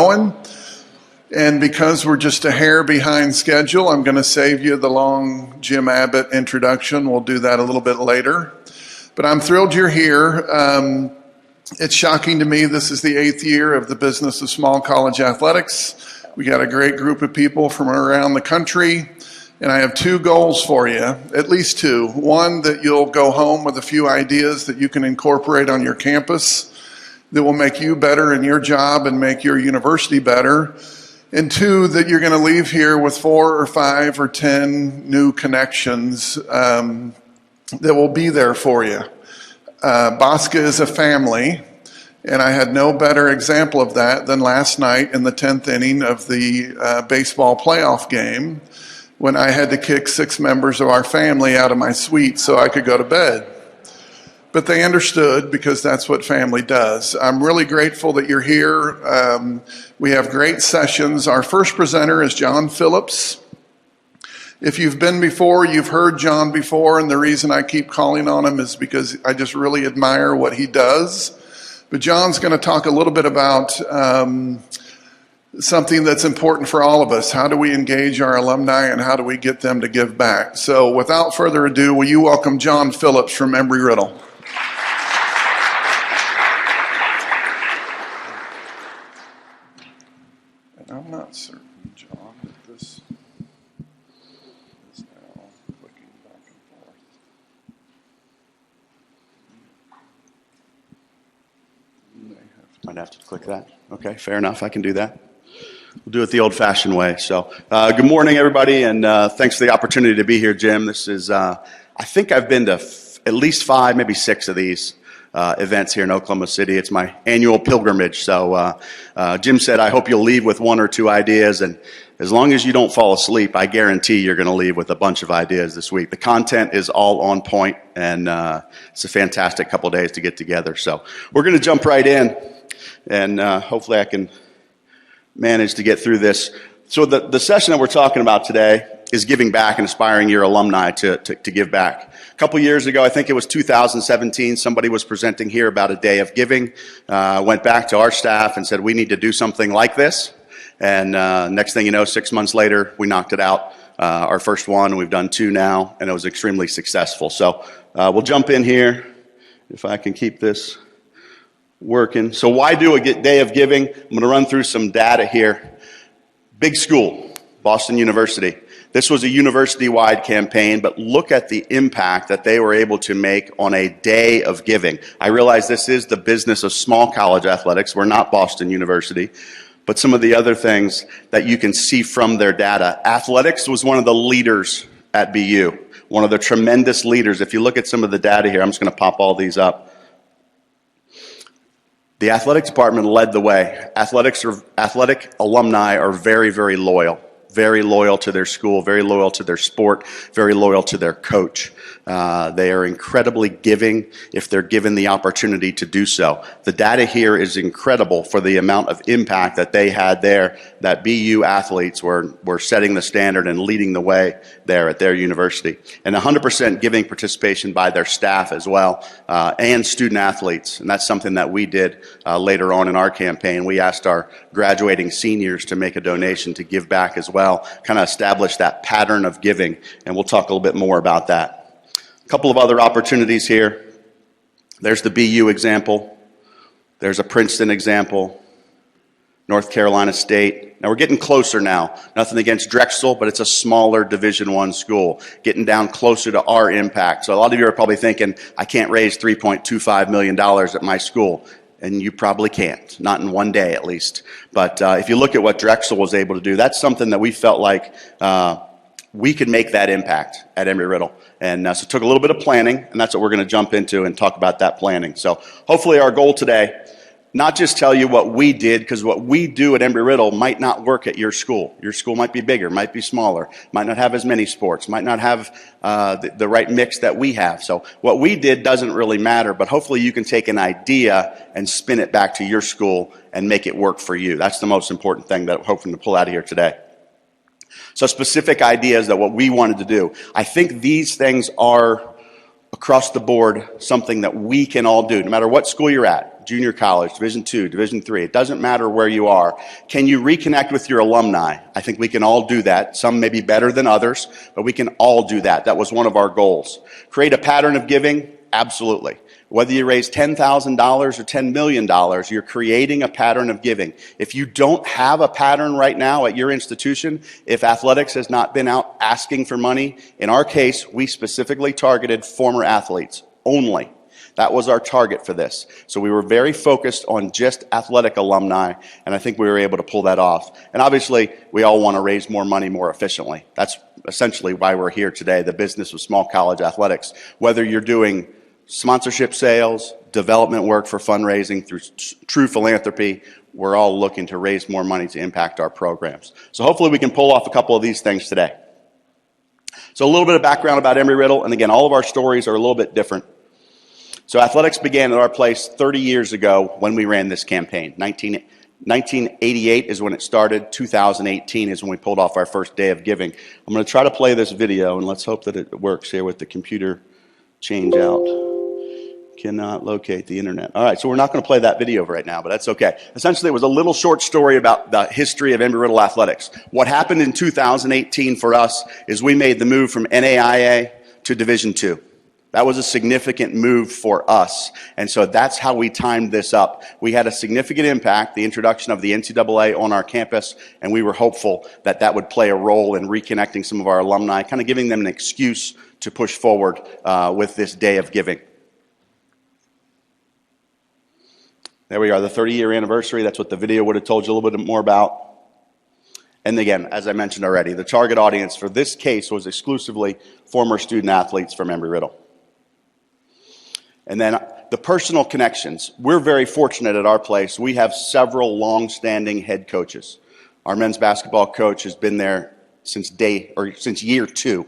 going. And because we're just a hair behind schedule, I'm going to save you the long Jim Abbott introduction. We'll do that a little bit later. But I'm thrilled you're here. It's shocking to me this is the 8th year of the business of small college athletics. We got a great group of people from around the country. And I have two goals for you, at least two. One, that you'll go home with a few ideas that you can incorporate on your campus that will make you better in your job and make your university better. And two, that you're going to leave here with 4 or 5 or 10 new connections that will be there for you. BOSCA is a family, and I had no better example of that than last night in the 10th inning of the baseball playoff game when I had to kick 6 members of our family out of my suite so I could go to bed. But they understood because that's what family does. I'm really grateful that you're here. We have great sessions. Our first presenter is John Phillips. If you've been before, you've heard John before, and the reason I keep calling on him is because I just really admire what he does. But John's going to talk a little bit about something that's important for all of us. How do we engage our alumni and how do we get them to give back? So without further ado, will you welcome John Phillips from Embry Riddle. I'm not certain, John, that this is now clicking back and forth. Might have to click that. Okay, fair enough. I can do that. We'll do it the old-fashioned way. So, good morning, everybody, and thanks for the opportunity to be here, Jim. This is, I think I've been to at least 5, maybe 6 of these events here in Oklahoma City. It's my annual pilgrimage. So Jim said, I hope you'll leave with 1 or 2 ideas. And as long as you don't fall asleep, I guarantee you're going to leave with a bunch of ideas this week. The content is all on point, and it's a fantastic couple days to get together. So we're going to jump right in, and hopefully I can manage to get through this. So the session that we're talking about today is giving back and inspiring your alumni to give back. A couple years ago, I think it was 2017, somebody was presenting here about a day of giving, went back to our staff and said, we need to do something like this. And next thing you know, 6 months later, we knocked it out, our first one, and we've done 2 now, and it was extremely successful. So we'll jump in here, if I can keep this working. So why do a day of giving? I'm going to run through some data here. Big school, Boston University. This was a university-wide campaign, but look at the impact that they were able to make on a day of giving. I realize this is the business of small college athletics. We're not Boston University. But some of the other things that you can see from their data. Athletics was one of the leaders at BU, one of the tremendous leaders. If you look at some of the data here, I'm just going to pop all these up. The athletics department led the way. Athletic alumni are very, very loyal to their school, very loyal to their sport, very loyal to their coach. They are incredibly giving if they're given the opportunity to do so. The data here is incredible for the amount of impact that they had there, that BU athletes were setting the standard and leading the way there at their university. And 100% giving participation by their staff as well, and student athletes. And that's something that we did later on in our campaign. We asked our graduating seniors to make a donation to give back as well, kind of establish that pattern of giving. And we'll talk a little bit more about that. A couple of other opportunities here. There's the BU example. There's a Princeton example. North Carolina State. Now we're getting closer now. Nothing against Drexel, but it's a smaller Division I school. Getting down closer to our impact. So a lot of you are probably thinking, I can't raise $3.25 million at my school. And you probably can't, not in one day at least. But if you look at what Drexel was able to do, that's something that we felt like we could make that impact at Embry-Riddle. And so it took a little bit of planning, and that's what we're going to jump into and talk about that planning. So hopefully our goal today, not just tell you what we did, because what we do at Embry-Riddle might not work at your school. Your school might be bigger, might be smaller, might not have as many sports, might not have the right mix that we have. So what we did doesn't really matter, but hopefully you can take an idea and spin it back to your school and make it work for you. That's the most important thing that we're hoping to pull out of here today. So specific ideas that what we wanted to do. I think these things are across the board something that we can all do, no matter what school you're at. junior college, Division II, Division III, it doesn't matter where you are. Can you reconnect with your alumni? I think we can all do that. Some may be better than others, but we can all do that. That was one of our goals. Create a pattern of giving? Absolutely. Whether you raise $10,000 or $10 million, you're creating a pattern of giving. If you don't have a pattern right now at your institution, if athletics has not been out asking for money, in our case, we specifically targeted former athletes only. That was our target for this. So we were very focused on just athletic alumni, and I think we were able to pull that off. And obviously, we all want to raise more money more efficiently. That's essentially why we're here today, the business of small college athletics. Whether you're doing sponsorship sales, development work for fundraising through true philanthropy, we're all looking to raise more money to impact our programs. So hopefully we can pull off a couple of these things today. So a little bit of background about Embry-Riddle, and again, all of our stories are a little bit different. So athletics began at our place 30 years ago when we ran this campaign. 1988 is when it started. 2018 is when we pulled off our first day of giving. I'm going to try to play this video, and let's hope that it works here with the computer change out. Cannot locate the internet. All right, so we're not going to play that video right now, but that's okay. Essentially, it was a little short story about the history of Embry-Riddle athletics. What happened in 2018 for us is we made the move from NAIA to Division II. That was a significant move for us, and so that's how we timed this up. We had a significant impact, the introduction of the NCAA on our campus, and we were hopeful that that would play a role in reconnecting some of our alumni, kind of giving them an excuse to push forward with this day of giving. There we are, the 30-year anniversary. That's what the video would have told you a little bit more about. And again, as I mentioned already, the target audience for this case was exclusively former student athletes from Embry-Riddle. And then the personal connections. We're very fortunate at our place. We have several long-standing head coaches. Our men's basketball coach has been there since year 2.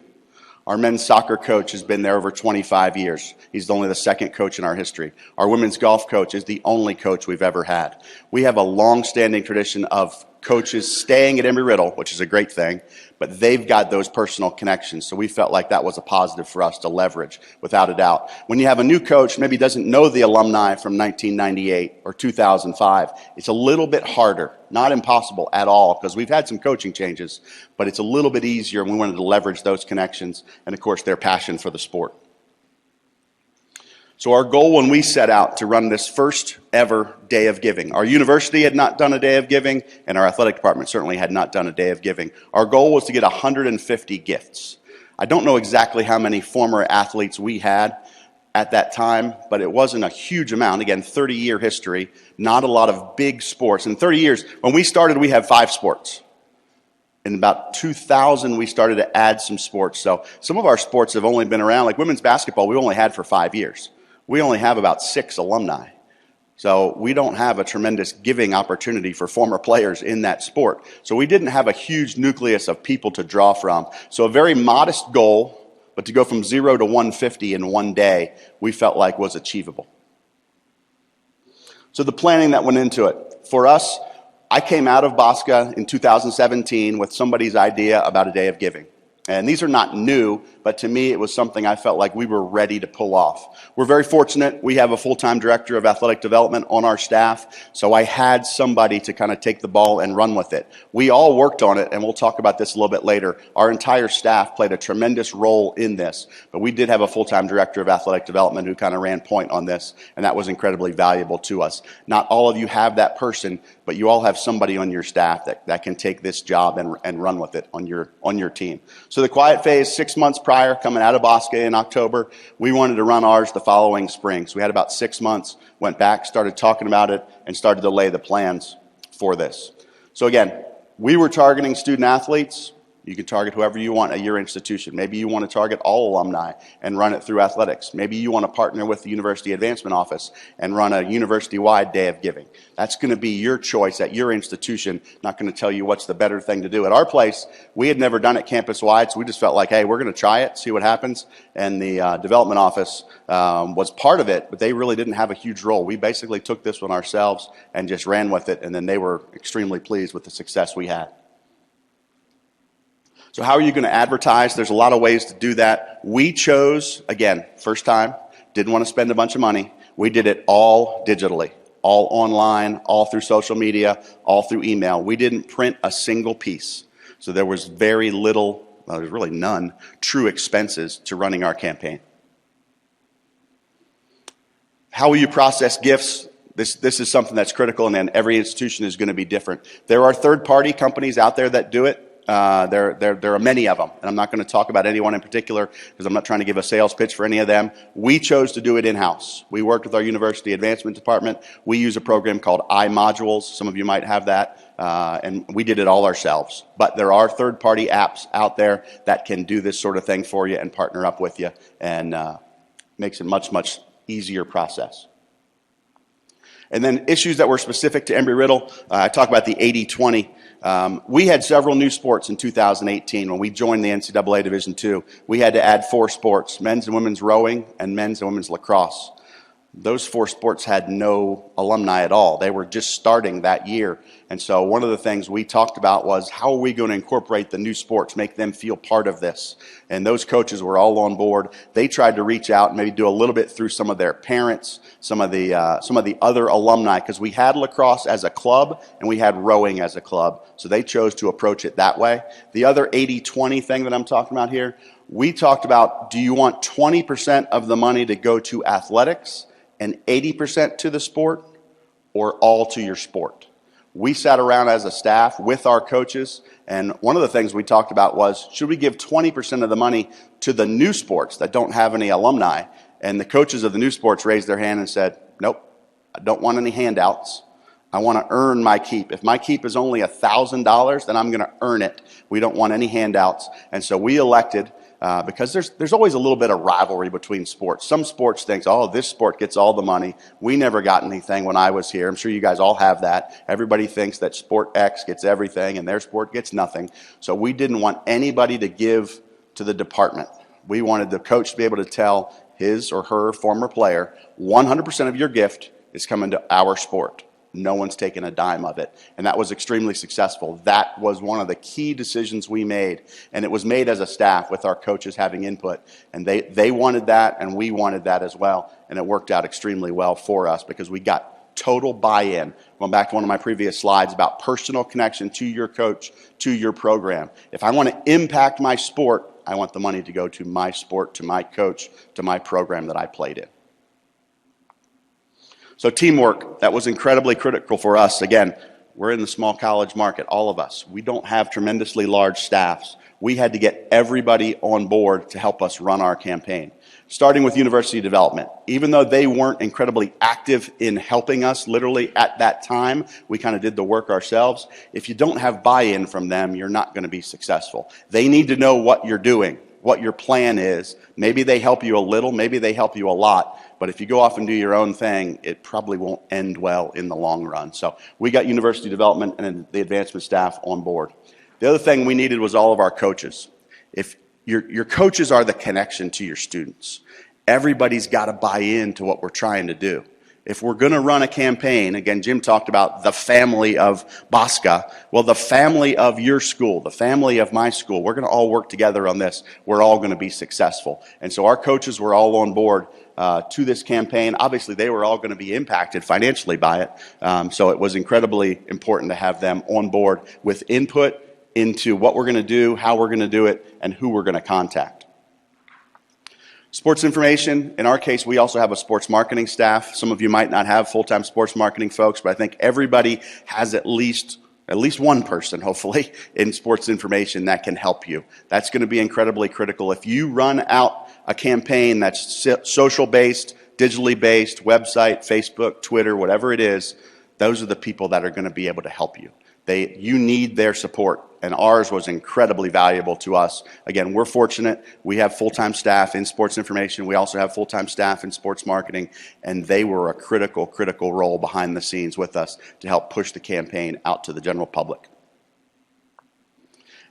Our men's soccer coach has been there over 25 years. He's only the second coach in our history. Our women's golf coach is the only coach we've ever had. We have a long-standing tradition of coaches staying at Embry-Riddle, which is a great thing, but they've got those personal connections, so we felt like that was a positive for us to leverage, without a doubt. When you have a new coach, maybe doesn't know the alumni from 1998 or 2005, it's a little bit harder, not impossible at all, because we've had some coaching changes, but it's a little bit easier, and we wanted to leverage those connections, and of course, their passion for the sport. So our goal when we set out to run this first ever day of giving, our university had not done a day of giving, and our athletic department certainly had not done a day of giving. Our goal was to get 150 gifts. I don't know exactly how many former athletes we had at that time, but it wasn't a huge amount. Again, 30-year history, not a lot of big sports. In 30 years, when we started, we had 5 sports. In about 2000, we started to add some sports. So some of our sports have only been around, like women's basketball, we only had for 5 years. We only have about 6 alumni. So we don't have a tremendous giving opportunity for former players in that sport. So we didn't have a huge nucleus of people to draw from. So a very modest goal, but to go from 0 to 150 in one day, we felt like was achievable. So the planning that went into it. For us, I came out of BOSCA in 2017 with somebody's idea about a day of giving. And these are not new, but to me, it was something I felt like we were ready to pull off. We're very fortunate. We have a full-time director of athletic development on our staff, so I had somebody to kind of take the ball and run with it. We all worked on it, and we'll talk about this a little bit later. Our entire staff played a tremendous role in this, but we did have a full-time director of athletic development who kind of ran point on this, and that was incredibly valuable to us. Not all of you have that person, but you all have somebody on your staff that can take this job and run with it on your team. So the quiet phase, 6 months prior, coming out of BOSCA in October, we wanted to run ours the following spring. So we had about 6 months, went back, started talking about it, and started to lay the plans for this. So again, we were targeting student athletes. You can target whoever you want at your institution. Maybe you want to target all alumni and run it through athletics. Maybe you want to partner with the University Advancement Office and run a university-wide day of giving. That's going to be your choice at your institution. Not going to tell you what's the better thing to do. At our place, we had never done it campus-wide, so we just felt like, hey, we're going to try it, see what happens. And the development office was part of it, but they really didn't have a huge role. We basically took this one ourselves and just ran with it, and then they were extremely pleased with the success we had. So how are you going to advertise? There's a lot of ways to do that. We chose, again, first time, didn't want to spend a bunch of money. We did it all digitally. all online, all through social media, all through email. We didn't print a single piece. So there was very little, well, there's really none, true expenses to running our campaign. How will you process gifts? This is something that's critical, and then every institution is going to be different. There are third-party companies out there that do it. There are many of them, and I'm not going to talk about anyone in particular because I'm not trying to give a sales pitch for any of them. We chose to do it in-house. We worked with our university advancement department. We use a program called iModules. Some of you might have that, and we did it all ourselves. But there are third-party apps out there that can do this sort of thing for you and partner up with you, and makes it much, much easier process. And then issues that were specific to Embry-Riddle, I talk about the 80-20. We had several new sports in 2018 when we joined the NCAA Division II. We had to add 4 sports, men's and women's rowing and men's and women's lacrosse. Those 4 sports had no alumni at all. They were just starting that year. And so one of the things we talked about was how are we going to incorporate the new sports, make them feel part of this? And those coaches were all on board. They tried to reach out and maybe do a little bit through some of their parents, some of the other alumni, because we had lacrosse as a club and we had rowing as a club. So they chose to approach it that way. The other 80-20 thing that I'm talking about here, we talked about, do you want 20% of the money to go to athletics and 80% to the sport, or all to your sport? We sat around as a staff with our coaches, and one of the things we talked about was, should we give 20% of the money to the new sports that don't have any alumni? And the coaches of the new sports raised their hand and said, nope, I don't want any handouts. I want to earn my keep. If my keep is only $1,000, then I'm going to earn it. We don't want any handouts. And so we elected, because there's always a little bit of rivalry between sports. Some sports think, oh, this sport gets all the money. We never got anything when I was here. I'm sure you guys all have that. Everybody thinks that sport X gets everything and their sport gets nothing. So we didn't want anybody to give to the department. We wanted the coach to be able to tell his or her former player, 100% of your gift is coming to our sport. No one's taken a dime of it. And that was extremely successful. That was one of the key decisions we made. And it was made as a staff with our coaches having input. And they wanted that, and we wanted that as well. And it worked out extremely well for us because we got total buy-in. Going back to one of my previous slides about personal connection to your coach, to your program. If I want to impact my sport, I want the money to go to my sport, to my coach, to my program that I played in. So teamwork, that was incredibly critical for us. Again, we're in the small college market, all of us. We don't have tremendously large staffs. We had to get everybody on board to help us run our campaign. Starting with university development. Even though they weren't incredibly active in helping us literally at that time, we kind of did the work ourselves. If you don't have buy-in from them, you're not going to be successful. They need to know what you're doing, what your plan is. Maybe they help you a little, maybe they help you a lot. But if you go off and do your own thing, it probably won't end well in the long run. So we got university development and the advancement staff on board. The other thing we needed was all of our coaches. If your coaches are the connection to your students, everybody's got to buy into what we're trying to do. If we're going to run a campaign, again, Jim talked about the family of BOSCA. Well, the family of your school, the family of my school, we're going to all work together on this. We're all going to be successful. And so our coaches were all on board to this campaign. Obviously, they were all going to be impacted financially by it. So it was incredibly important to have them on board with input into what we're going to do, how we're going to do it, and who we're going to contact. Sports information, in our case, we also have a sports marketing staff. Some of you might not have full-time sports marketing folks, but I think everybody has at least one person, hopefully, in sports information that can help you. That's going to be incredibly critical. If you run out a campaign that's social-based, digitally-based, website, Facebook, Twitter, whatever it is, those are the people that are going to be able to help you. You need their support, and ours was incredibly valuable to us. Again, we're fortunate. We have full-time staff in sports information. We also have full-time staff in sports marketing, and they were a critical role behind the scenes with us to help push the campaign out to the general public.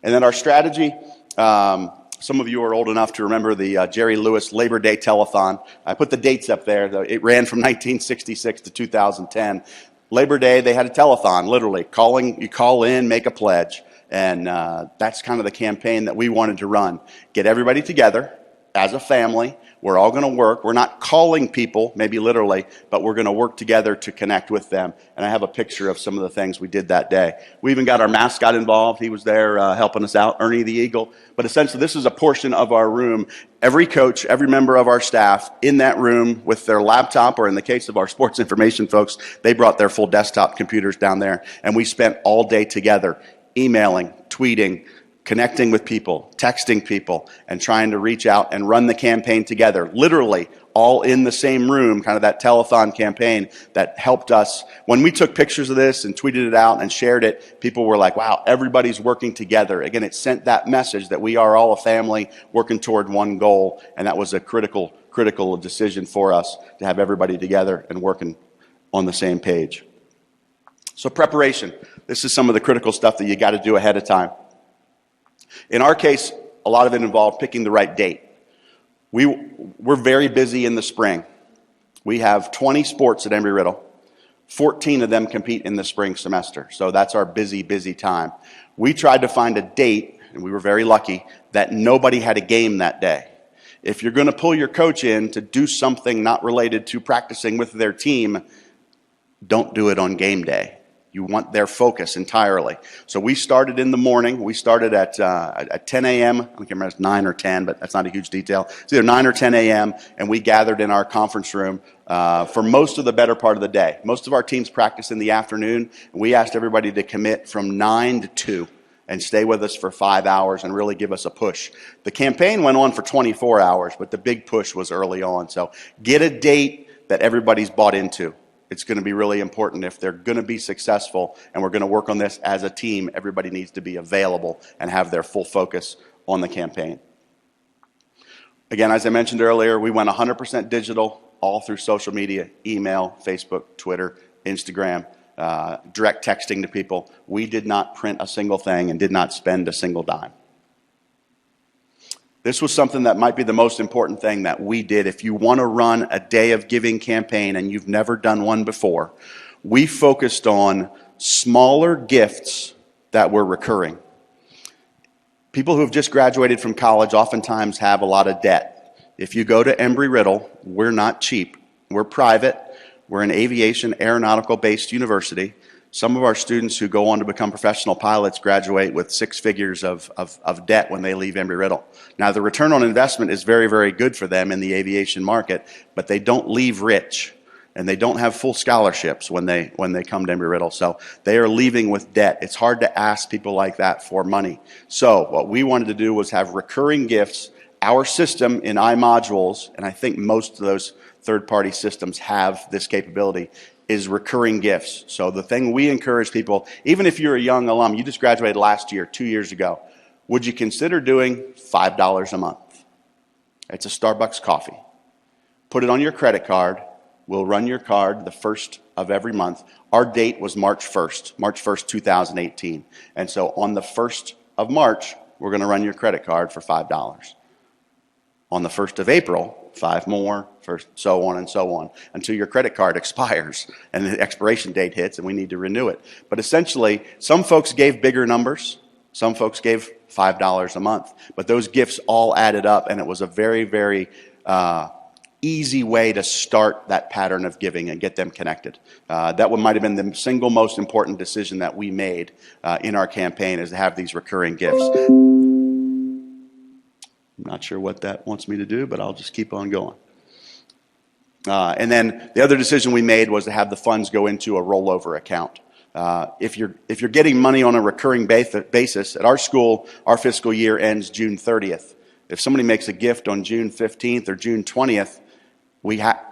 And then our strategy, some of you are old enough to remember the Jerry Lewis Labor Day Telethon. I put the dates up there. It ran from 1966 to 2010. Labor Day, they had a telethon, literally. You call in, make a pledge. And that's kind of the campaign that we wanted to run. Get everybody together as a family. We're all going to work. We're not calling people, maybe literally, but we're going to work together to connect with them. And I have a picture of some of the things we did that day. We even got our mascot involved. He was there helping us out, Ernie the Eagle. But essentially, this is a portion of our room. Every coach, every member of our staff in that room with their laptop, or in the case of our sports information folks, they brought their full desktop computers down there. And we spent all day together, emailing, tweeting, connecting with people, texting people, and trying to reach out and run the campaign together, literally all in the same room, kind of that telethon campaign that helped us. When we took pictures of this and tweeted it out and shared it, people were like, wow, everybody's working together. Again, it sent that message that we are all a family working toward one goal, and that was a critical decision for us to have everybody together and working on the same page. So preparation. This is some of the critical stuff that you got to do ahead of time. In our case, a lot of it involved picking the right date. We're very busy in the spring. We have 20 sports at Embry Riddle. 14 of them compete in the spring semester. So that's our busy time. We tried to find a date, and we were very lucky, that nobody had a game that day. If you're going to pull your coach in to do something not related to practicing with their team, don't do it on game day. You want their focus entirely. So we started in the morning. We started at 10 a.m. I can't remember if it's 9 or 10, but that's not a huge detail. It's either 9 or 10 a.m., and we gathered in our conference room for most of the better part of the day. Most of our teams practice in the afternoon, and we asked everybody to commit from 9 to 2 and stay with us for 5 hours and really give us a push. The campaign went on for 24 hours, but the big push was early on. So get a date that everybody's bought into. It's going to be really important if they're going to be successful, and we're going to work on this as a team. Everybody needs to be available and have their full focus on the campaign. Again, as I mentioned earlier, we went 100% digital all through social media, email, Facebook, Twitter, Instagram, direct texting to people. We did not print a single thing and did not spend a single dime. This was something that might be the most important thing that we did. If you want to run a day of giving campaign and you've never done one before, we focused on smaller gifts that were recurring. People who have just graduated from college oftentimes have a lot of debt. If you go to Embry Riddle, we're not cheap. We're private. We're an aviation aeronautical-based university. Some of our students who go on to become professional pilots graduate with 6 figures of debt when they leave Embry Riddle. Now, the return on investment is very, very good for them in the aviation market, but they don't leave rich, and they don't have full scholarships when they come to Embry Riddle. So they are leaving with debt. It's hard to ask people like that for money. So what we wanted to do was have recurring gifts. Our system in iModules, and I think most of those third-party systems have this capability, is recurring gifts. So the thing we encourage people, even if you're a young alum, you just graduated last year, 2 years ago, would you consider doing $5 a month? It's a Starbucks coffee. Put it on your credit card. We'll run your card the first of every month. Our date was March 1st, 2018. And so on the 1st of March, we're going to run your credit card for $5. On the 1st of April, 5 more, so on and so on, until your credit card expires and the expiration date hits and we need to renew it. But essentially, some folks gave bigger numbers. Some folks gave $5 a month. But those gifts all added up, and it was a very, very easy way to start that pattern of giving and get them connected. That one might have been the single most important decision that we made in our campaign, is to have these recurring gifts. I'm not sure what that wants me to do, but I'll just keep on going. And then the other decision we made was to have the funds go into a rollover account. If you're getting money on a recurring basis, at our school, our fiscal year ends June 30th. If somebody makes a gift on June 15th or June 20th,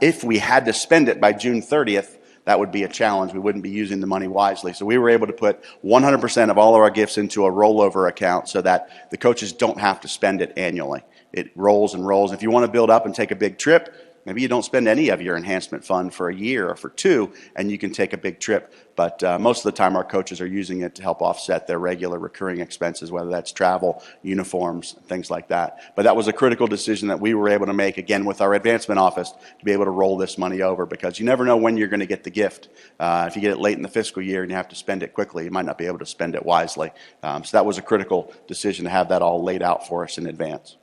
if we had to spend it by June 30th, that would be a challenge. We wouldn't be using the money wisely. So we were able to put 100% of all of our gifts into a rollover account so that the coaches don't have to spend it annually. It rolls and rolls. If you want to build up and take a big trip, maybe you don't spend any of your enhancement fund for a year or for 2, and you can take a big trip. But most of the time, our coaches are using it to help offset their regular recurring expenses, whether that's travel, uniforms, things like that. But that was a critical decision that we were able to make, again, with our advancement office, to be able to roll this money over, because you never know when you're going to get the gift. If you get it late in the fiscal year and you have to spend it quickly, you might not be able to spend it wisely. So that was a critical decision to have that all laid out for us in advance.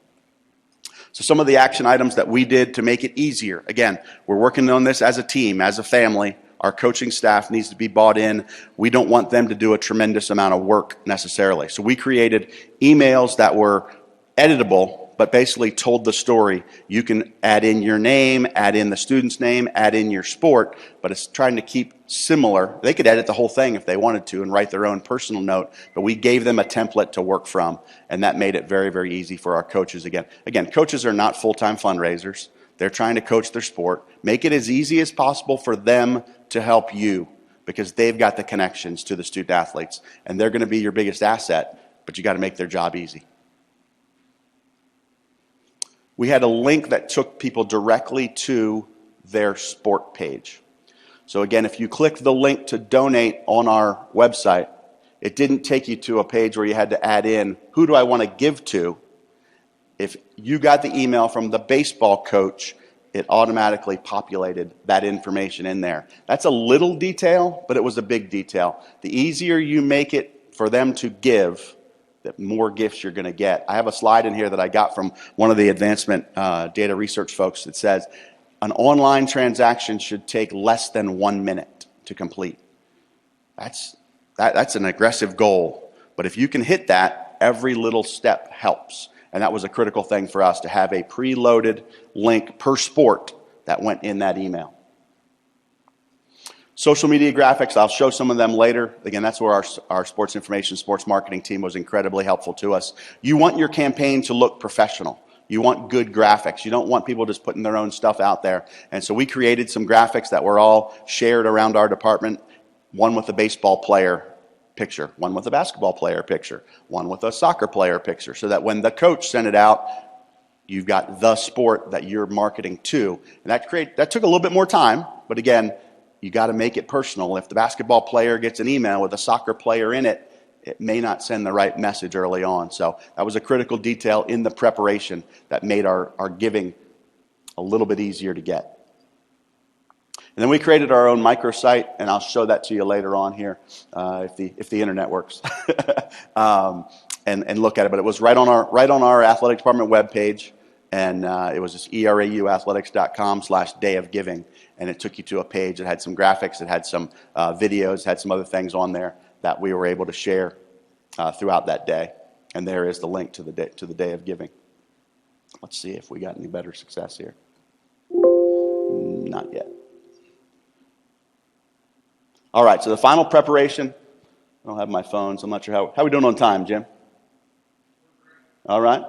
So some of the action items that we did to make it easier. Again, we're working on this as a team, as a family. Our coaching staff needs to be bought in. We don't want them to do a tremendous amount of work necessarily. So we created emails that were editable, but basically told the story. You can add in your name, add in the student's name, add in your sport, but it's trying to keep similar. They could edit the whole thing if they wanted to and write their own personal note, but we gave them a template to work from, and that made it very, very easy for our coaches. Again, coaches are not full-time fundraisers. They're trying to coach their sport. Make it as easy as possible for them to help you, because they've got the connections to the student athletes, and they're going to be your biggest asset, but you got to make their job easy. We had a link that took people directly to their sport page. So again, if you click the link to donate on our website, it didn't take you to a page where you had to add in, who do I want to give to? If you got the email from the baseball coach, it automatically populated that information in there. That's a little detail, but it was a big detail. The easier you make it for them to give, the more gifts you're going to get. I have a slide in here that I got from one of the advancement data research folks that says an online transaction should take less than 1 minute to complete. That's an aggressive goal, but if you can hit that, every little step helps. And that was a critical thing for us, to have a preloaded link per sport that went in that email. Social media graphics, I'll show some of them later. Again, that's where our sports information, sports marketing team was incredibly helpful to us. You want your campaign to look professional. You want good graphics. You don't want people just putting their own stuff out there. And so we created some graphics that were all shared around our department, one with a baseball player picture, one with a basketball player picture, one with a soccer player picture, so that when the coach sent it out, you've got the sport that you're marketing to. And that took a little bit more time, but again, you got to make it personal. If the basketball player gets an email with a soccer player in it, it may not send the right message early on. So that was a critical detail in the preparation that made our giving a little bit easier to get. And then we created our own microsite, and I'll show that to you later on here if the internet works, and look at it. But it was right on our athletic department webpage, and it was just erauathletics.com/dayofgiving, and it took you to a page that had some graphics, it had some videos, had some other things on there that we were able to share throughout that day. And there is the link to the day of giving. Let's see if we got any better success here. Not yet. All right, so the final preparation. I don't have my phone, so I'm not sure how are we doing on time, Jim? All right.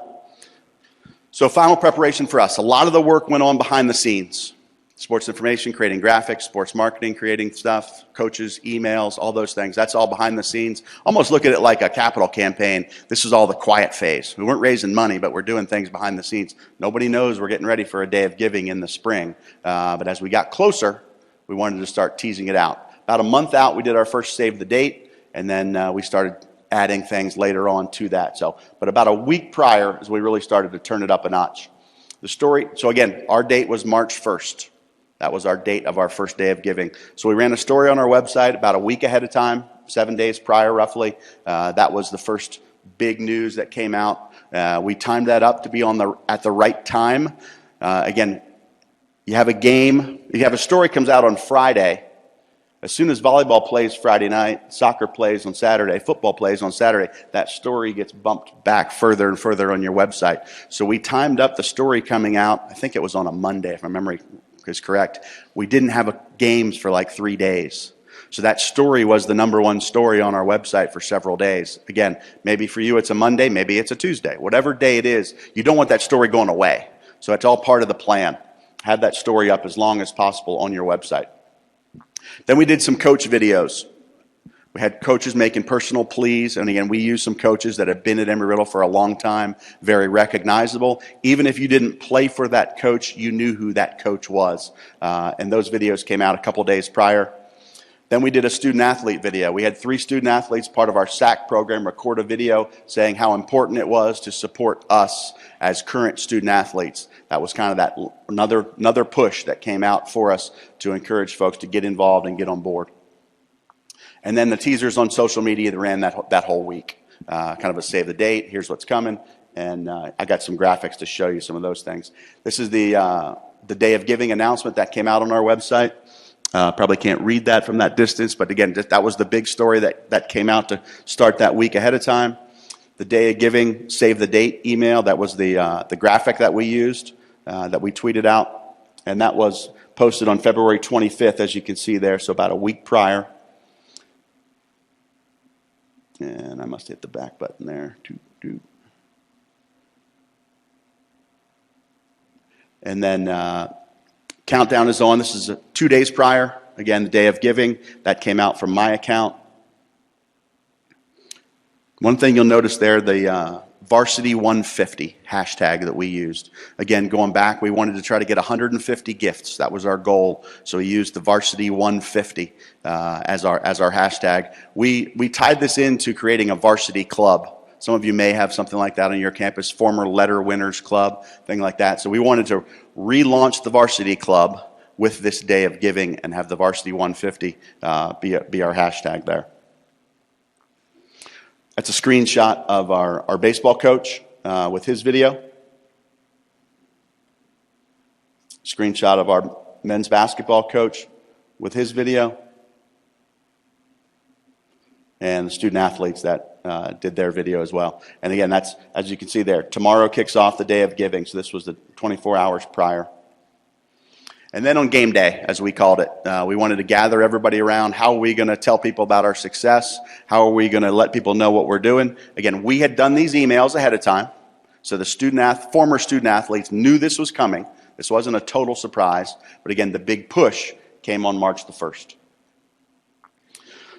So final preparation for us. A lot of the work went on behind the scenes. Sports information, creating graphics, sports marketing, creating stuff, coaches, emails, all those things. That's all behind the scenes. Almost look at it like a capital campaign. This is all the quiet phase. We weren't raising money, but we're doing things behind the scenes. Nobody knows we're getting ready for a day of giving in the spring. But as we got closer, we wanted to start teasing it out. About a month out, we did our first save the date, and then we started adding things later on to that. But about a week prior is we really started to turn it up a notch. So again, our date was March 1st. That was our date of our first day of giving. So we ran a story on our website about a week ahead of time, 7 days prior roughly. That was the first big news that came out. We timed that up to be at the right time. Again, you have a game, you have a story comes out on Friday. As soon as volleyball plays Friday night, soccer plays on Saturday, football plays on Saturday, that story gets bumped back further and further on your website. So we timed up the story coming out, I think it was on a Monday, if my memory is correct. We didn't have games for like 3 days. So that story was the #1 story on our website for several days. Again, maybe for you it's a Monday, maybe it's a Tuesday. Whatever day it is, you don't want that story going away. So it's all part of the plan. Have that story up as long as possible on your website. Then we did some coach videos. We had coaches making personal pleas, and again, we used some coaches that have been at Embry Riddle for a long time, very recognizable. Even if you didn't play for that coach, you knew who that coach was. And those videos came out a couple days prior. Then we did a student-athlete video. We had 3 student-athletes, part of our SAC program, record a video saying how important it was to support us as current student-athletes. That was kind of that another push that came out for us to encourage folks to get involved and get on board. And then the teasers on social media that ran that whole week. Kind of a save the date, here's what's coming. And I got some graphics to show you some of those things. This is the Day of Giving announcement that came out on our website. Probably can't read that from that distance, but again, that was the big story that came out to start that week ahead of time. The Day of Giving, save the date email, that was the graphic that we used, that we tweeted out, and that was posted on February 25th, as you can see there, so about a week prior. And I must hit the back button there. And then countdown is on. This is 2 days prior. Again, the Day of Giving. That came out from my account. One thing you'll notice there, the Varsity 150 hashtag that we used. Again, going back, we wanted to try to get 150 gifts. That was our goal. So we used the Varsity 150 as our hashtag. We tied this into creating a varsity club. Some of you may have something like that on your campus, former letter winners club, thing like that. So we wanted to relaunch the varsity club with this Day of Giving and have the Varsity 150 be our hashtag there. That's a screenshot of our baseball coach with his video. Screenshot of our men's basketball coach with his video. And the student athletes that did their video as well. And again, that's, as you can see there, tomorrow kicks off the Day of Giving. So this was the 24 hours prior. And then on game day, as we called it, we wanted to gather everybody around. How are we going to tell people about our success? How are we going to let people know what we're doing? Again, we had done these emails ahead of time. So the former student athletes knew this was coming. This wasn't a total surprise. But again, the big push came on March the 1st.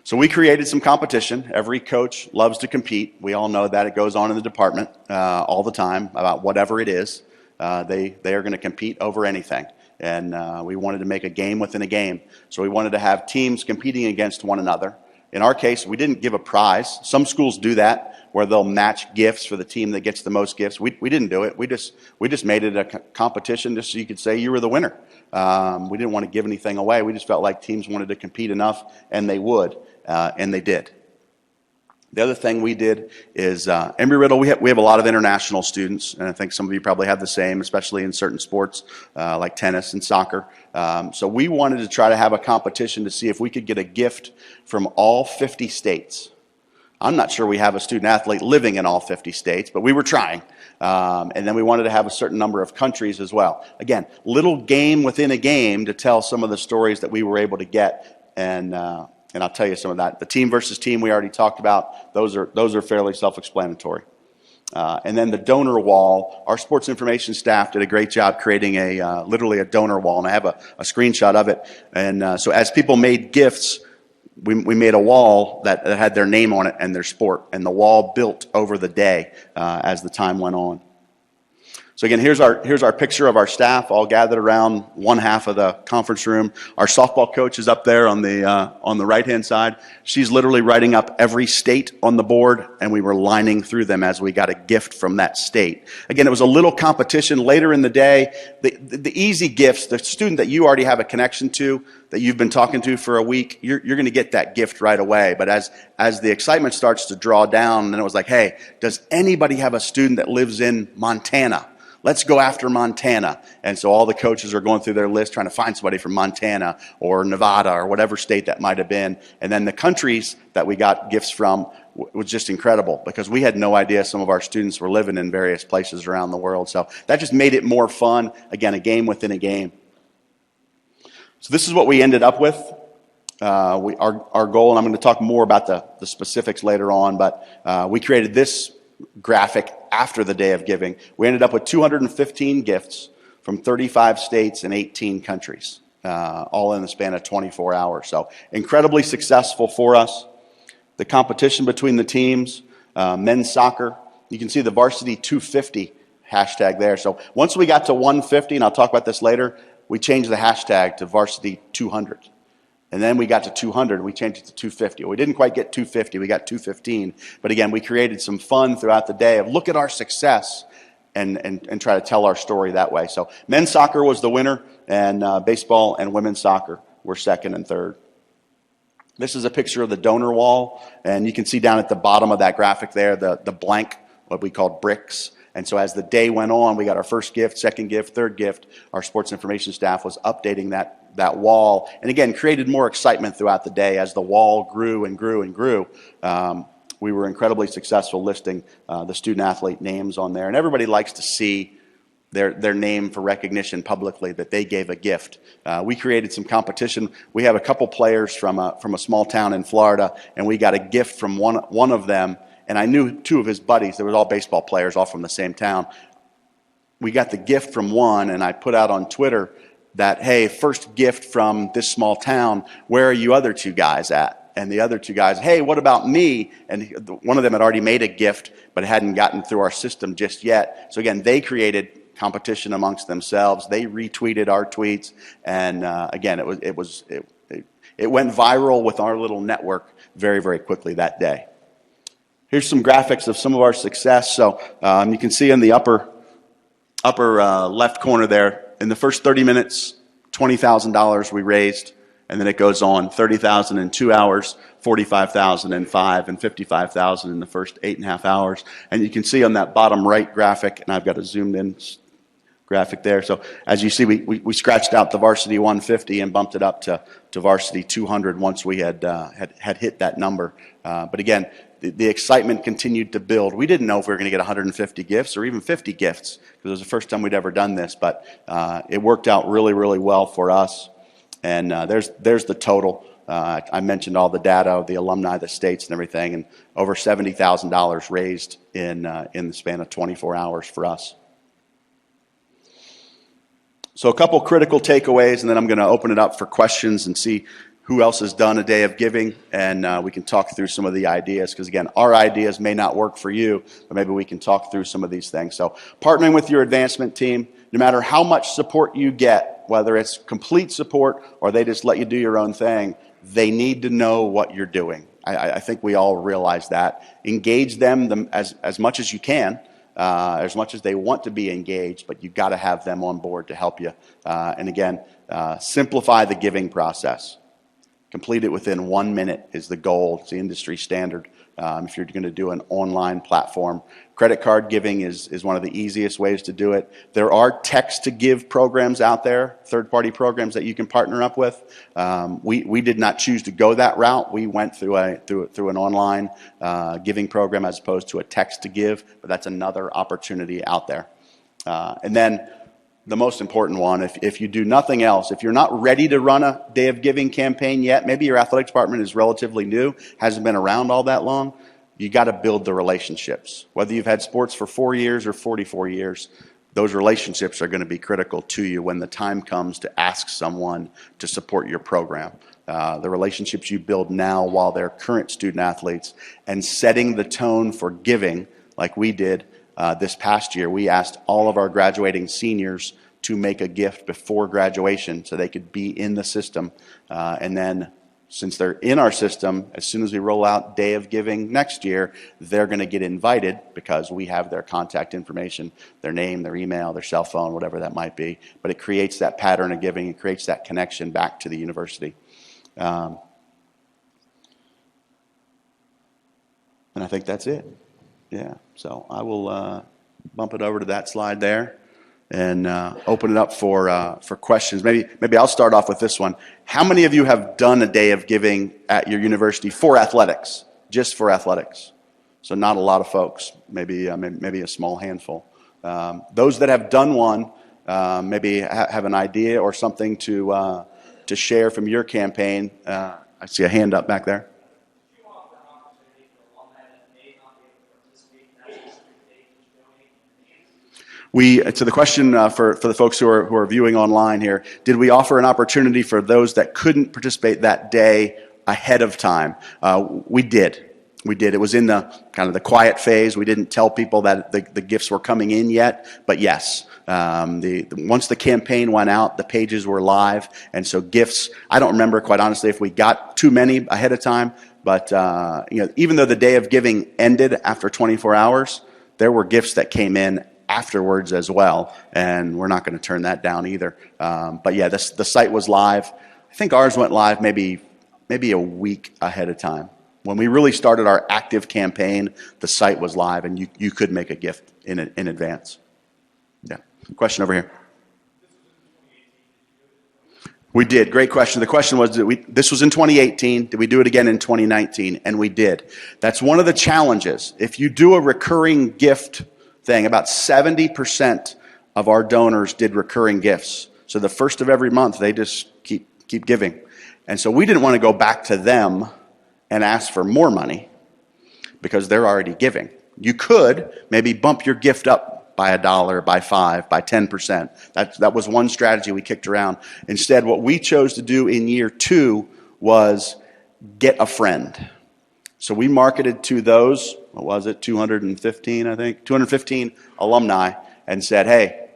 So we created some competition. Every coach loves to compete. We all know that. It goes on in the department all the time about whatever it is. They are going to compete over anything. And we wanted to make a game within a game. So we wanted to have teams competing against one another. In our case, we didn't give a prize. Some schools do that, where they'll match gifts for the team that gets the most gifts. We didn't do it. We just made it a competition just so you could say you were the winner. We didn't want to give anything away. We just felt like teams wanted to compete enough, and they would, and they did. The other thing we did is Embry Riddle, we have a lot of international students, and I think some of you probably have the same, especially in certain sports like tennis and soccer. So we wanted to try to have a competition to see if we could get a gift from all 50 states. I'm not sure we have a student athlete living in all 50 states, but we were trying. And then we wanted to have a certain number of countries as well. Again, little game within a game to tell some of the stories that we were able to get, and I'll tell you some of that. The team versus team we already talked about. Those are fairly self-explanatory. And then the donor wall. Our sports information staff did a great job creating literally a donor wall, and I have a screenshot of it. And so as people made gifts, we made a wall that had their name on it and their sport, and the wall built over the day as the time went on. So again, here's our picture of our staff all gathered around one half of the conference room. Our softball coach is up there on the right-hand side. She's literally writing up every state on the board, and we were lining through them as we got a gift from that state. Again, it was a little competition later in the day. The easy gifts, the student that you already have a connection to, that you've been talking to for a week, you're going to get that gift right away. But as the excitement starts to draw down, then it was like, hey, does anybody have a student that lives in Montana? Let's go after Montana. And so all the coaches are going through their list trying to find somebody from Montana or Nevada or whatever state that might have been. And then the countries that we got gifts from was just incredible, because we had no idea some of our students were living in various places around the world. So that just made it more fun. Again, a game within a game. So this is what we ended up with. Our goal, and I'm going to talk more about the specifics later on, but we created this graphic after the Day of Giving. We ended up with 215 gifts from 35 states and 18 countries, all in the span of 24 hours. So incredibly successful for us. The competition between the teams, men's soccer, you can see the Varsity 250 hashtag there. So once we got to 150, and I'll talk about this later, we changed the hashtag to Varsity 200. And then we got to 200, we changed it to 250. We didn't quite get 250, we got 215. But again, we created some fun throughout the day of look at our success and try to tell our story that way. So men's soccer was the winner, and baseball and women's soccer were second and third. This is a picture of the donor wall, and you can see down at the bottom of that graphic there, the blank, what we called bricks. And so as the day went on, we got our first gift, second gift, third gift. Our sports information staff was updating that wall, and again, created more excitement throughout the day as the wall grew and grew and grew. We were incredibly successful listing the student-athlete names on there, and everybody likes to see their name for recognition publicly, that they gave a gift. We created some competition. We have a couple players from a small town in Florida, and we got a gift from one of them, and I knew two of his buddies. They were all baseball players, all from the same town. We got the gift from one, and I put out on Twitter that, hey, first gift from this small town, where are you other two guys at? And the other two guys, hey, what about me? And one of them had already made a gift, but it hadn't gotten through our system just yet. So again, they created competition amongst themselves. They retweeted our tweets, and again, it went viral with our little network very, very quickly that day. Here's some graphics of some of our success. So you can see in the upper left corner there, in the first 30 minutes, $20,000 we raised, and then it goes on, $30,000 in 2 hours, $45,000 in 5, and $55,000 in the first 8.5 hours. And you can see on that bottom right graphic, and I've got a zoomed in graphic there. So as you see, we scratched out the varsity 150 and bumped it up to varsity 200 once we had hit that number. But again, the excitement continued to build. We didn't know if we were going to get 150 gifts or even 50 gifts, because it was the first time we'd ever done this, but it worked out really, really well for us. And there's the total. I mentioned all the data of the alumni, the states, and everything, and over $70,000 raised in the span of 24 hours for us. So a couple critical takeaways, and then I'm going to open it up for questions and see who else has done a day of giving, and we can talk through some of the ideas, because again, our ideas may not work for you, but maybe we can talk through some of these things. So partnering with your advancement team, no matter how much support you get, whether it's complete support or they just let you do your own thing, they need to know what you're doing. I think we all realize that. Engage them as much as you can, as much as they want to be engaged, but you've got to have them on board to help you. And again, simplify the giving process. Complete it within 1 minute is the goal. It's the industry standard. If you're going to do an online platform, credit card giving is one of the easiest ways to do it. There are text-to-give programs out there, third-party programs that you can partner up with. We did not choose to go that route. We went through an online giving program as opposed to a text-to-give, but that's another opportunity out there. And then the most important one, if you do nothing else, if you're not ready to run a Day of Giving campaign yet, maybe your athletic department is relatively new, hasn't been around all that long, you got to build the relationships. Whether you've had sports for 4 years or 44 years, those relationships are going to be critical to you when the time comes to ask someone to support your program. The relationships you build now while they're current student athletes, and setting the tone for giving like we did this past year. We asked all of our graduating seniors to make a gift before graduation so they could be in the system. And then since they're in our system, as soon as we roll out Day of Giving next year, they're going to get invited because we have their contact information, their name, their email, their cell phone, whatever that might be. But it creates that pattern of giving. It creates that connection back to the university. And I think that's it. Yeah, so I will bump it over to that slide there and open it up for questions. Maybe I'll start off with this one. How many of you have done a Day of Giving at your university for athletics, just for athletics? So not a lot of folks, maybe a small handful. Those that have done one, maybe have an idea or something to share from your campaign. I see a hand up back there. So the question for the folks who are viewing online here, did we offer an opportunity for those that couldn't participate that day ahead of time? We did. It was in the kind of the quiet phase. We didn't tell people that the gifts were coming in yet, but yes. Once the campaign went out, the pages were live, and so gifts, I don't remember quite honestly if we got too many ahead of time, but even though the Day of Giving ended after 24 hours, there were gifts that came in afterwards as well, and we're not going to turn that down either. But yeah, the site was live. I think ours went live maybe a week ahead of time. When we really started our active campaign, the site was live, and you could make a gift in advance. Yeah. Question over here. We did. Great question. The question was, this was in 2018. Did we do it again in 2019? And we did. That's one of the challenges. If you do a recurring gift thing, about 70% of our donors did recurring gifts. So the first of every month, they just keep giving. And so we didn't want to go back to them and ask for more money because they're already giving. You could maybe bump your gift up by $1, by 5%, by 10%. That was one strategy we kicked around. Instead, what we chose to do in year 2 was get a friend. So we marketed to those, what was it, 215, I think, 215 alumni, and said, hey,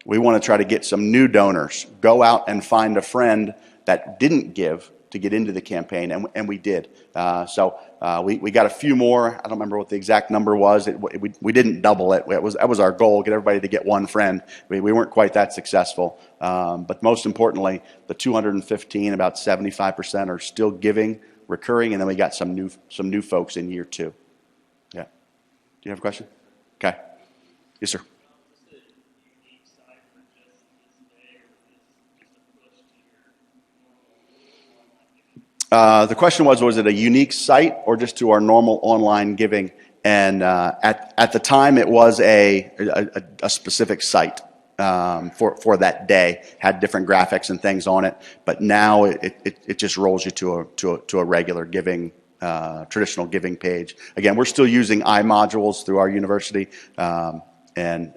we want to try to get some new donors. Go out and find a friend that didn't give to get into the campaign, and we did. So we got a few more. I don't remember what the exact number was. We didn't double it. That was our goal, get everybody to get one friend. We weren't quite that successful. But most importantly, the 215, about 75% are still giving, recurring, and then we got some new folks in year 2. Yeah. Do you have a question? Okay. Yes, sir. The question was it a unique site or just to our normal online giving? And at the time, it was a specific site for that day. Had different graphics and things on it, but now it just rolls you to a regular giving, traditional giving page. Again, we're still using iModules through our university, and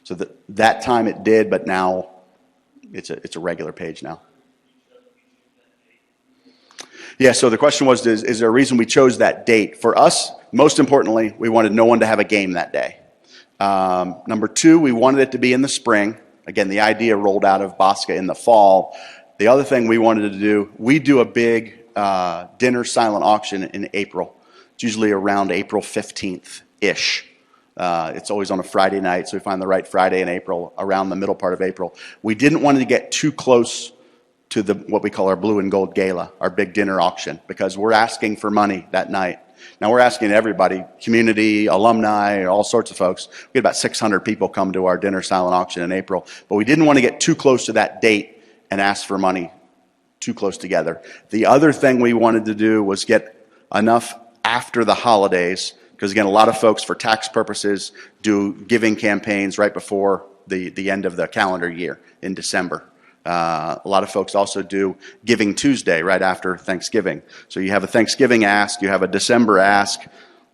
so that time it did, but now it's a regular page now. Yeah, so the question was, is there a reason we chose that date? For us, most importantly, we wanted no one to have a game that day. Number 2, we wanted it to be in the spring. Again, the idea rolled out of BOSCA in the fall. The other thing we wanted to do, we do a big dinner silent auction in April. It's usually around April 15th-ish. It's always on a Friday night, so we find the right Friday in April, around the middle part of April. We didn't want to get too close to what we call our blue and gold gala, our big dinner auction, because we're asking for money that night. Now we're asking everybody, community, alumni, all sorts of folks. We had about 600 people come to our dinner silent auction in April, but we didn't want to get too close to that date and ask for money too close together. The other thing we wanted to do was get enough after the holidays, because again, a lot of folks for tax purposes do giving campaigns right before the end of the calendar year in December. A lot of folks also do Giving Tuesday right after Thanksgiving. So you have a Thanksgiving ask, you have a December ask.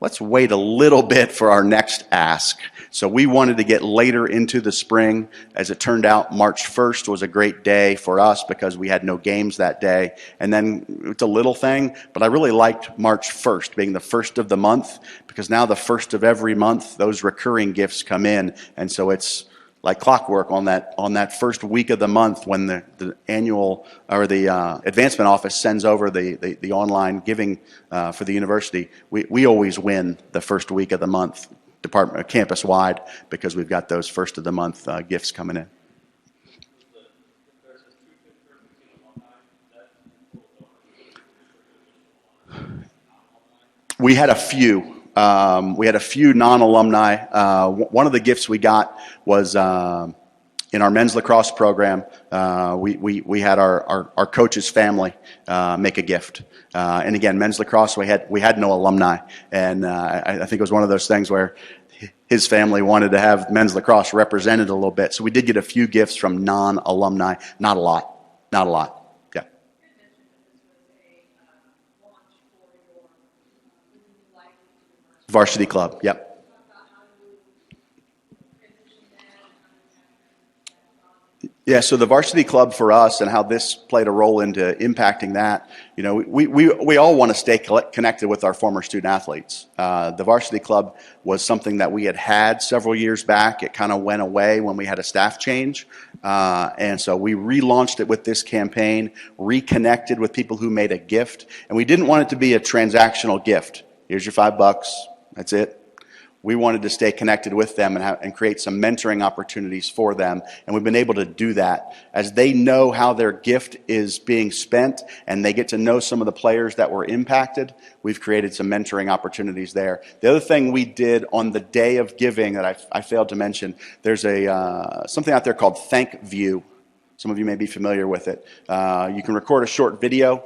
Let's wait a little bit for our next ask. So we wanted to get later into the spring. As it turned out, March 1st was a great day for us because we had no games that day. And then it's a little thing, but I really liked March 1st being the first of the month, because now the first of every month, those recurring gifts come in. And so it's like clockwork on that first week of the month when the annual or the advancement office sends over the online giving for the university. We always win the first week of the month, department campus wide, because we've got those first of the month gifts coming in. We had a few. We had a few non-alumni. One of the gifts we got was in our men's lacrosse program. We had our coach's family make a gift. And again, men's lacrosse, we had no alumni. And I think it was one of those things where his family wanted to have men's lacrosse represented a little bit. So we did get a few gifts from non-alumni. Not a lot. Yeah. Varsity Club, yep. Yeah, so the Varsity Club for us and how this played a role into impacting that, you know, we all want to stay connected with our former student athletes. The Varsity Club was something that we had several years back. It kind of went away when we had a staff change. And so we relaunched it with this campaign, reconnected with people who made a gift. And we didn't want it to be a transactional gift. Here's your $5. That's it. we wanted to stay connected with them and create some mentoring opportunities for them. And we've been able to do that. As they know how their gift is being spent and they get to know some of the players that were impacted, we've created some mentoring opportunities there. The other thing we did on the day of giving that I failed to mention, there's something out there called Thank View. Some of you may be familiar with it. You can record a short video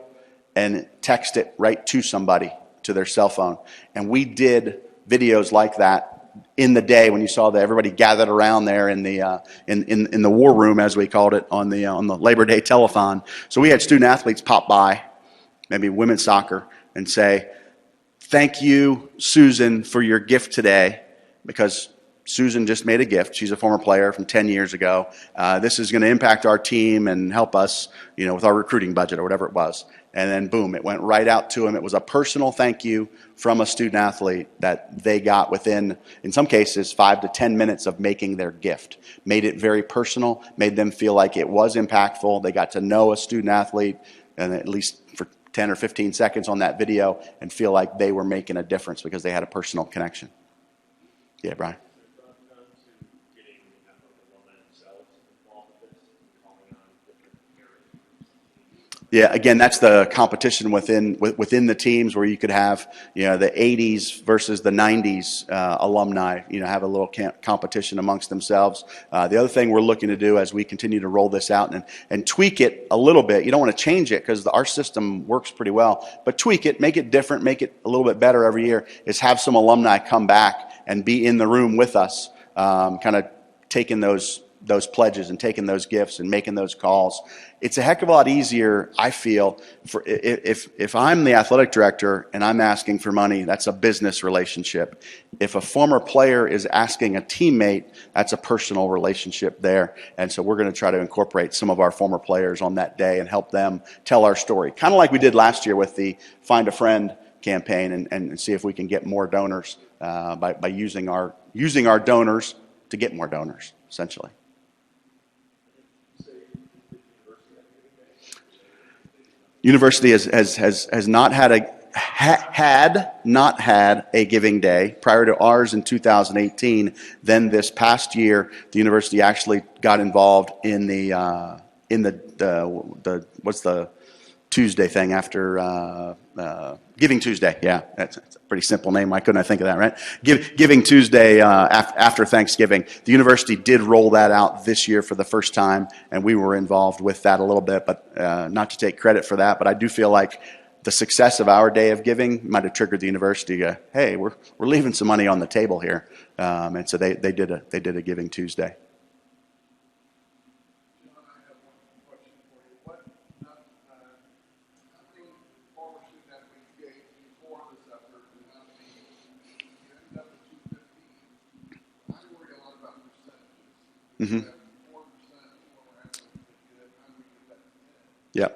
and text it right to somebody, to their cell phone. And we did videos like that in the day when you saw that everybody gathered around there in the war room, as we called it, on the Labor Day telethon. So we had student athletes pop by, maybe women's soccer, and say, "Thank you, Susan, for your gift today," because Susan just made a gift. She's a former player from 10 years ago. This is going to impact our team and help us, with our recruiting budget or whatever it was. And then boom, it went right out to him. It was a personal thank you from a student athlete that they got within, in some cases, 5 to 10 minutes of making their gift. Made it very personal, made them feel like it was impactful. They got to know a student athlete, and at least for 10 or 15 seconds on that video, and feel like they were making a difference because they had a personal connection. Yeah, Brian. Yeah, again, that's the competition within the teams, where you could have, the 80s versus the 90s alumni, have a little competition amongst themselves. The other thing we're looking to do as we continue to roll this out and tweak it a little bit, you don't want to change it because our system works pretty well, but tweak it, make it different, make it a little bit better every year, is have some alumni come back and be in the room with us, kind of taking those pledges and taking those gifts and making those calls. It's a heck of a lot easier, I feel, for if I'm the athletic director and I'm asking for money, that's a business relationship. If a former player is asking a teammate, that's a personal relationship there. And so we're going to try to incorporate some of our former players on that day and help them tell our story. Kind of like we did last year with the Find a Friend campaign, and see if we can get more donors by using our donors to get more donors, essentially. University has not had a giving day prior to ours in 2018. Then this past year, the university actually got involved in the what's the Tuesday thing after Giving Tuesday. Yeah, that's a pretty simple name. Why couldn't I think of that, right? Giving Tuesday after Thanksgiving. The university did roll that out this year for the first time, and we were involved with that a little bit, but not to take credit for that. But I do feel like the success of our day of giving might have triggered the university. Hey, we're leaving some money on the table here, and so they did a Giving Tuesday. Mm-hmm. Yeah.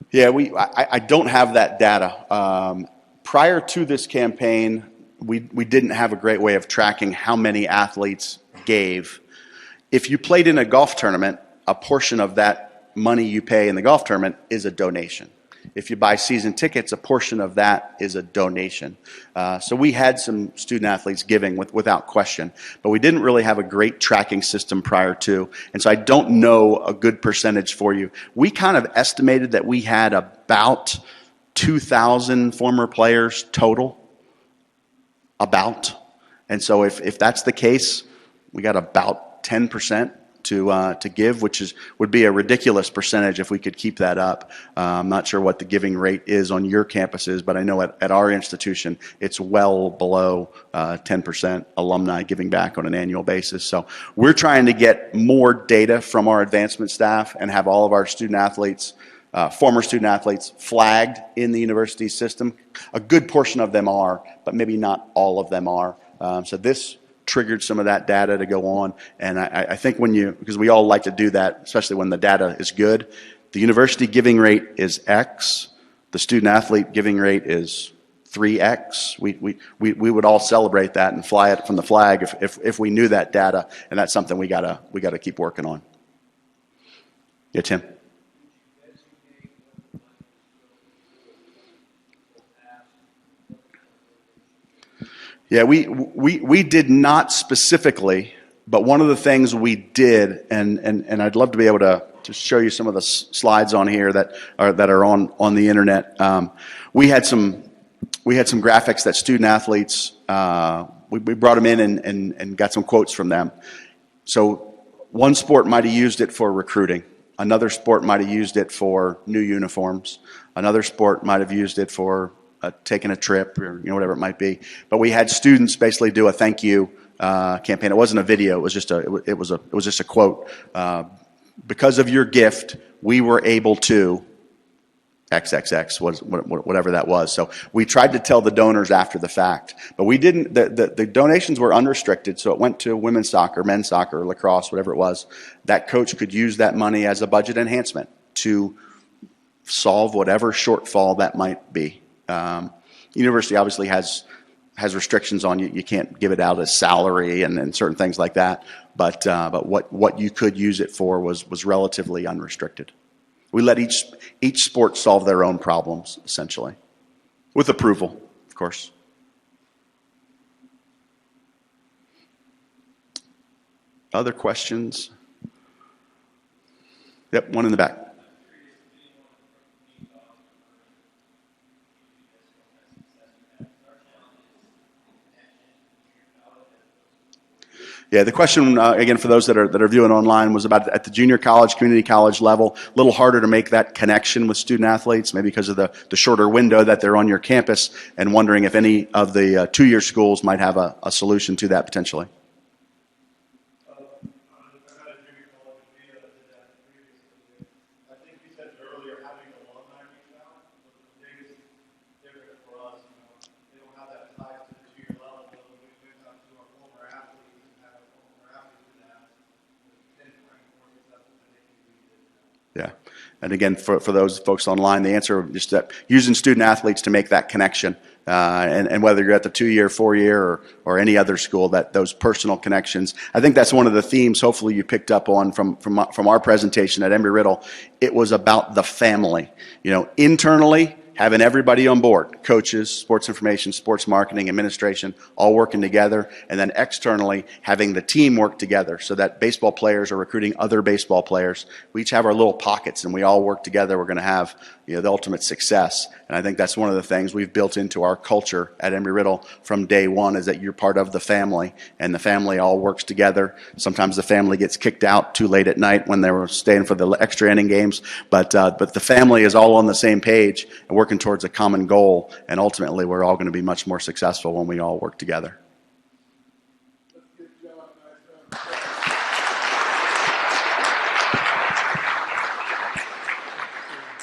Yeah, I don't have that data. Prior to this campaign, we didn't have a great way of tracking how many athletes gave. If you played in a golf tournament, a portion of that money you pay in the golf tournament is a donation. If you buy season tickets, a portion of that is a donation. So we had some student athletes giving without question, but we didn't really have a great tracking system prior to. And so I don't know a good percentage for you. We kind of estimated that we had about 2,000 former players total. About. And so if that's the case, we got about 10% to give, which would be a ridiculous percentage if we could keep that up. I'm not sure what the giving rate is on your campuses, but I know at our institution, it's well below 10% alumni giving back on an annual basis. So we're trying to get more data from our advancement staff and have all of our student athletes, former student athletes, flagged in the university system. A good portion of them are, but maybe not all of them are. So this triggered some of that data to go on. And I think because we all like to do that, especially when the data is good, the university giving rate is X, the student athlete giving rate is 3X. We would all celebrate that and fly it from the flag if we knew that data, and that's something we gotta keep working on. Yeah, Tim. Yeah, we did not specifically, but one of the things we did, and I'd love to be able to show you some of the slides on here that are on the internet. We had some graphics that student athletes, we brought them in and got some quotes from them. So one sport might have used it for recruiting. Another sport might have used it for new uniforms. Another sport might have used it for taking a trip, or whatever it might be. But we had students basically do a thank you campaign. It wasn't a video. It was just a quote. Because of your gift, we were able to XXX, whatever that was. So we tried to tell the donors after the fact, but we didn't. The donations were unrestricted, so it went to women's soccer, men's soccer, lacrosse, whatever it was. That coach could use that money as a budget enhancement to solve whatever shortfall that might be. University obviously has restrictions on you. You can't give it out as salary and certain things like that. But what you could use it for was relatively unrestricted. We let each sport solve their own problems, essentially, with approval, of course. Other questions? Yep, one in the back. Yeah, the question, again, for those that are viewing online, was about at the junior college, community college level, a little harder to make that connection with student athletes, maybe because of the shorter window that they're on your campus, and wondering if any of the two-year schools might have a solution to that potentially. Yeah. And again, for those folks online, the answer is just that using student athletes to make that connection, and whether you're at the 2-year, 4-year, or any other school, that those personal connections. I think that's one of the themes. Hopefully, you picked up on from our presentation at Embry Riddle. It was about the family. Internally, having everybody on board, coaches, sports information, sports marketing, administration, all working together, and then externally having the team work together so that baseball players are recruiting other baseball players. We each have our little pockets, and we all work together. We're going to have the ultimate success. And I think that's one of the things we've built into our culture at Embry Riddle from day one, is that you're part of the family, and the family all works together. Sometimes the family gets kicked out too late at night when they were staying for the extra inning games, but the family is all on the same page and working towards a common goal, and ultimately we're all going to be much more successful when we all work together.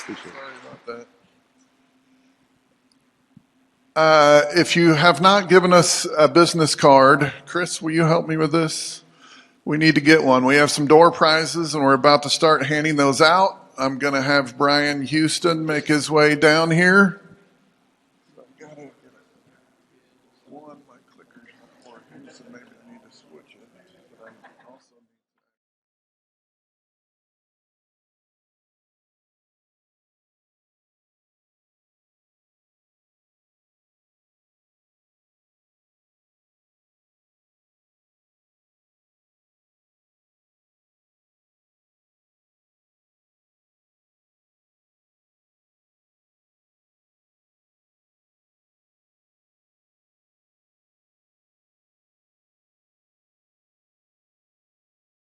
Sorry about that. If you have not given us a business card, Chris, will you help me with this? We need to get one. We have some door prizes, and we're about to start handing those out. I'm going to have Brian Houston make his way down here. I've got to get one. My clicker's not working, so maybe I need to switch it. But I also